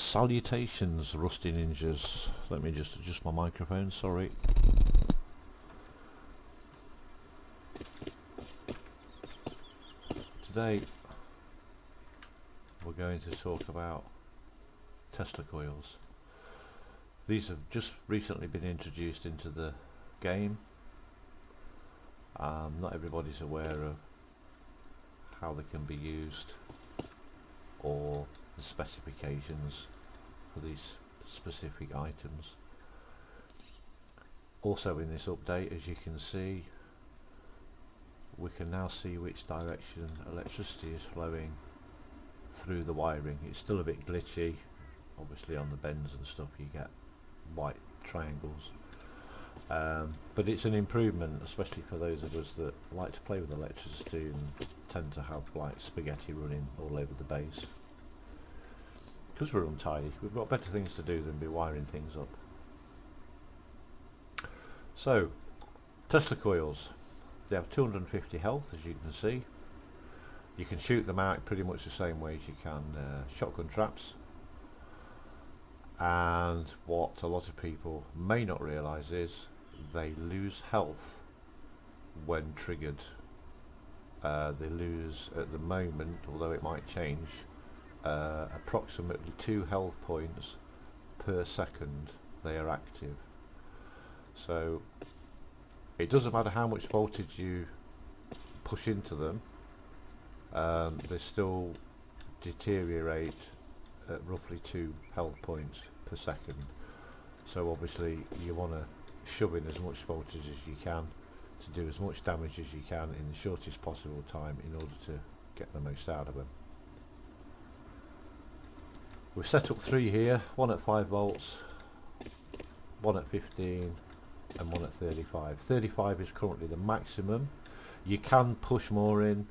Salutations, Rusty Ninjas. Let me just adjust my microphone, sorry. Today we're going to talk about Tesla coils. These have just recently been introduced into the game. Not everybody's aware of how they can be used or the specifications for these specific items. Also in this update, as you can see, we can now see which direction electricity is flowing through the wiring. It's still a bit glitchy, obviously on the bends and stuff you get white triangles, but it's an improvement, especially for those of us that like to play with electricity and tend to have like spaghetti running all over the base. Because we're untidy, we've got better things to do than be wiring things up. So, Tesla coils, they have 250 health, as you can see. You can shoot them out pretty much the same way as you can shotgun traps. And what a lot of people may not realise is they lose health when triggered. They lose at the moment, although it might change, approximately 2 health points per second they are active. So it doesn't matter how much voltage you push into them, they still deteriorate at roughly 2 health points per second. So obviously you want to shove in as much voltage as you can to do as much damage as you can in the shortest possible time in order to get the most out of them. We've set up 3 here, one at 5 volts, one at 15 and one at 35. 35 is currently the maximum. You can push more in,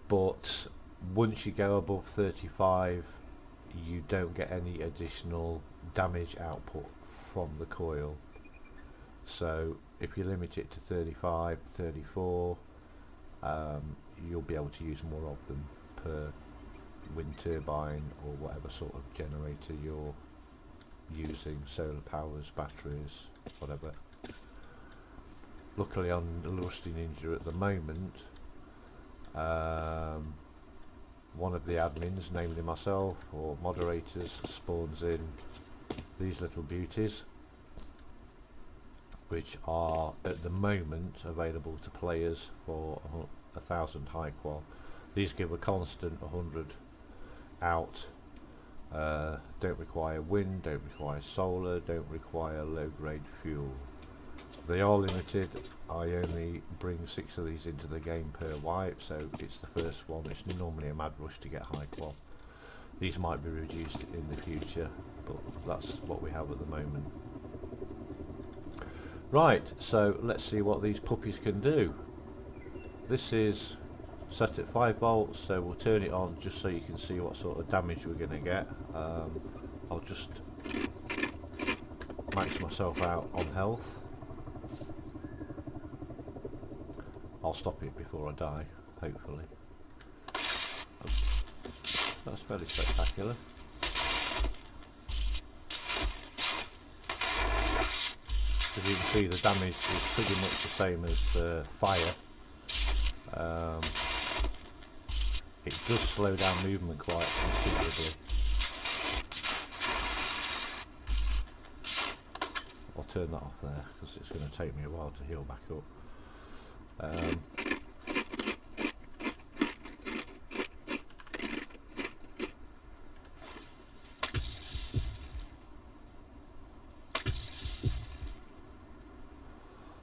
but once you go above 35 you don't get any additional damage output from the coil. So if you limit it to 35, 34, you'll be able to use more of them per wind turbine or whatever sort of generator you're using, solar powers, batteries, whatever. Luckily on the Rusty Ninja at the moment, one of the admins, namely myself, or moderators, spawns in these little beauties, which are at the moment available to players for 1,000 high qual. These give a constant 100 out, don't require wind, don't require solar, don't require low grade fuel. They are limited. I only bring 6 of these into the game per wipe, so it's the first one. It's normally a mad rush to get high qual. These might be reduced in the future, but that's what we have at the moment. Right, so let's see what these puppies can do. This is set at 5 volts, so we'll turn it on just so you can see what sort of damage we're going to get. I'll just max myself out on health. I'll stop it before I die, hopefully. So that's fairly spectacular. As you can see, the damage is pretty much the same as fire. It does slow down movement quite considerably. I'll turn that off there because it's going to take me a while to heal back up.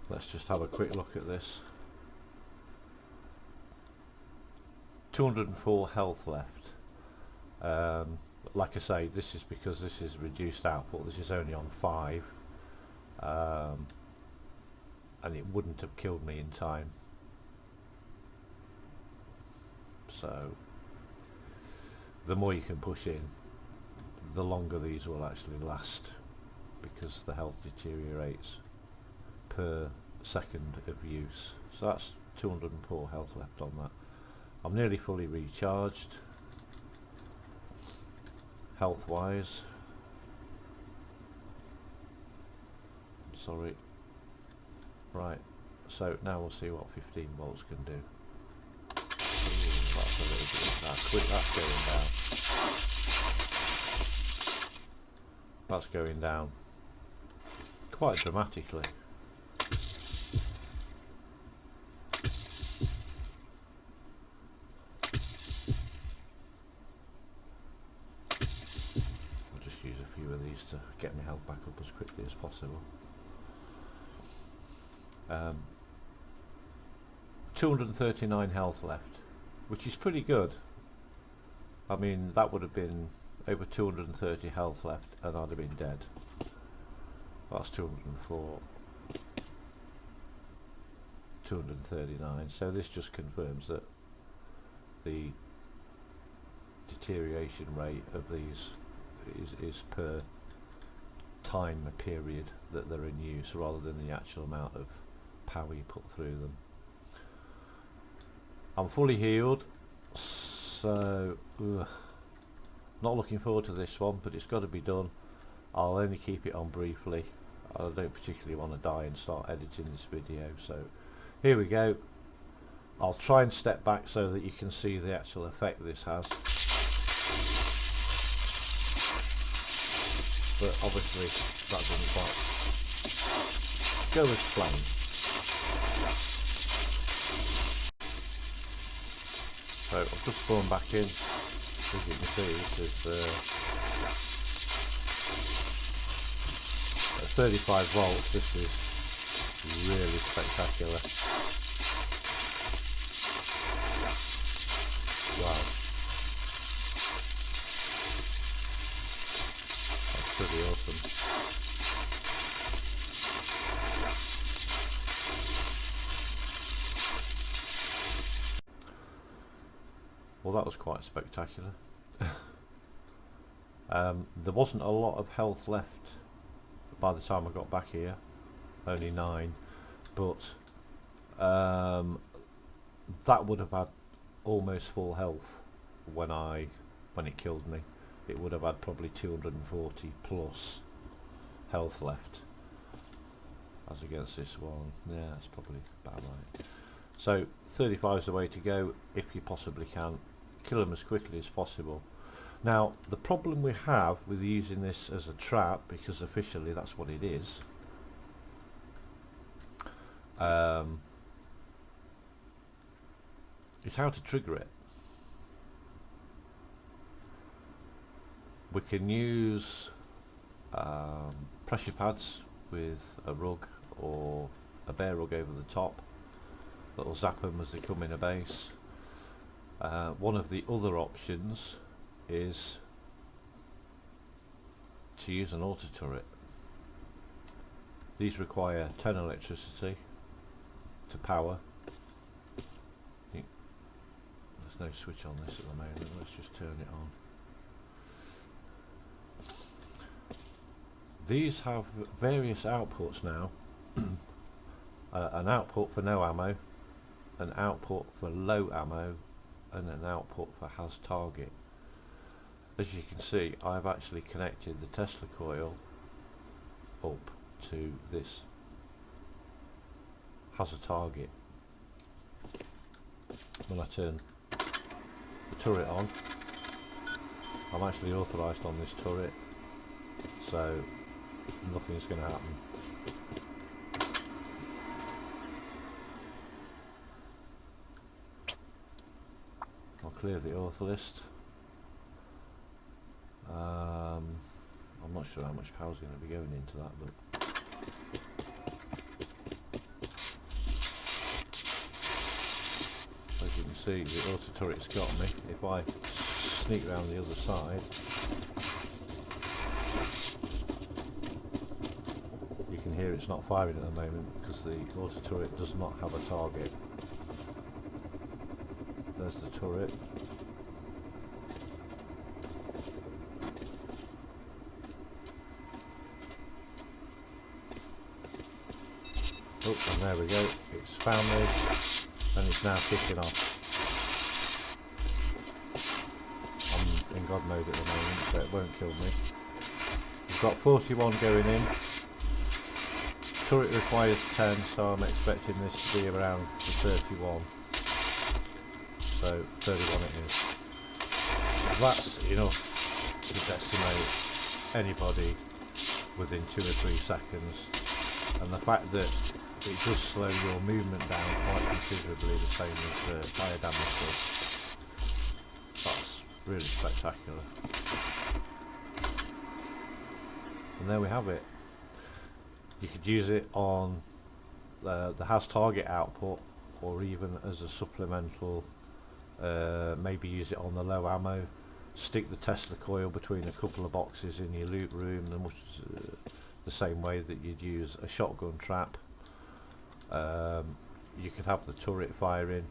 Let's just have a quick look at this. 204 health left. Like I say, this is because this is reduced output. This is only on 5, and it wouldn't have killed me in time. So the more you can push in, the longer these will actually last, because the health deteriorates per second of use. So that's 204 health left on that. I'm nearly fully recharged. health wise. Sorry. Right, so now we'll see what 15 volts can do. Ooh, that's a little bit, quick, that's going down. That's going down quite dramatically. I'll just use a few of these to get my health back up as quickly as possible. 239 health left, which is pretty good. I mean, that would have been over 230 health left and I'd have been dead. That's 204, 239. So this just confirms that the deterioration rate of these is per time period that they're in use, rather than the actual amount of power you put through them. I'm fully healed, so not looking forward to this one, but it's got to be done. I'll only keep it on briefly. I don't particularly want to die and start editing this video, so here we go. I'll try and step back so that you can see the actual effect this has, but obviously that doesn't quite go as planned. So I've just spawned back in. As you can see, this is at 35 volts. This is really spectacular. Wow, that's pretty awesome. Well, that was quite spectacular. There wasn't a lot of health left by the time I got back here, only 9, but that would have had almost full health when it killed me. It would have had probably 240 plus health left, as against this one. Yeah, that's probably about right. So 35 is the way to go if you possibly can. Kill them as quickly as possible. Now, the problem we have with using this as a trap, because officially that's what it is, is how to trigger it. We can use pressure pads with a rug or a bear rug over the top that'll zap them as they come in a base. One of the other options is to use an auto turret. These require 10 electricity to power. There's no switch on this at the moment, let's just turn it on. These have various outputs now. An output for no ammo, an output for low ammo, and an output for has target. As you can see, I've actually connected the Tesla coil up to this has a target. When I turn the turret on, I'm actually authorised on this turret, so nothing's going to happen. I'll clear the author list. I'm not sure how much power is going to be going into that, but as you can see, the auto turret's got me. If I sneak round the other side, you can hear it's not firing at the moment because the auto turret does not have a target. There's the turret. Oh, and there we go. It's found me, and it's now kicking off. I'm in God mode at the moment, so it won't kill me. We've got 41 going in. Turret requires 10, so I'm expecting this to be around the 31. So 31 it is. That's enough to decimate anybody within 2 or 3 seconds. And the fact that it does slow your movement down quite considerably, the same as fire damage does. That's really spectacular. And there we have it. You could use it on the has target output, or even as a supplemental, maybe use it on the low ammo. Stick the Tesla coil between a couple of boxes in your loot room, the same way that you'd use a shotgun trap. You could have the turret firing,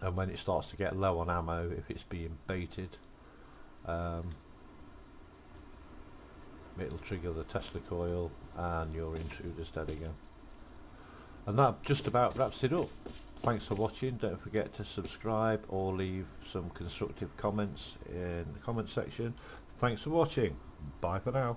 and when it starts to get low on ammo, if it's being baited, it'll trigger the Tesla coil and your intruder's dead again. And that just about wraps it up. Thanks for watching. Don't forget to subscribe or leave some constructive comments in the comment section. Thanks for watching. Bye for now.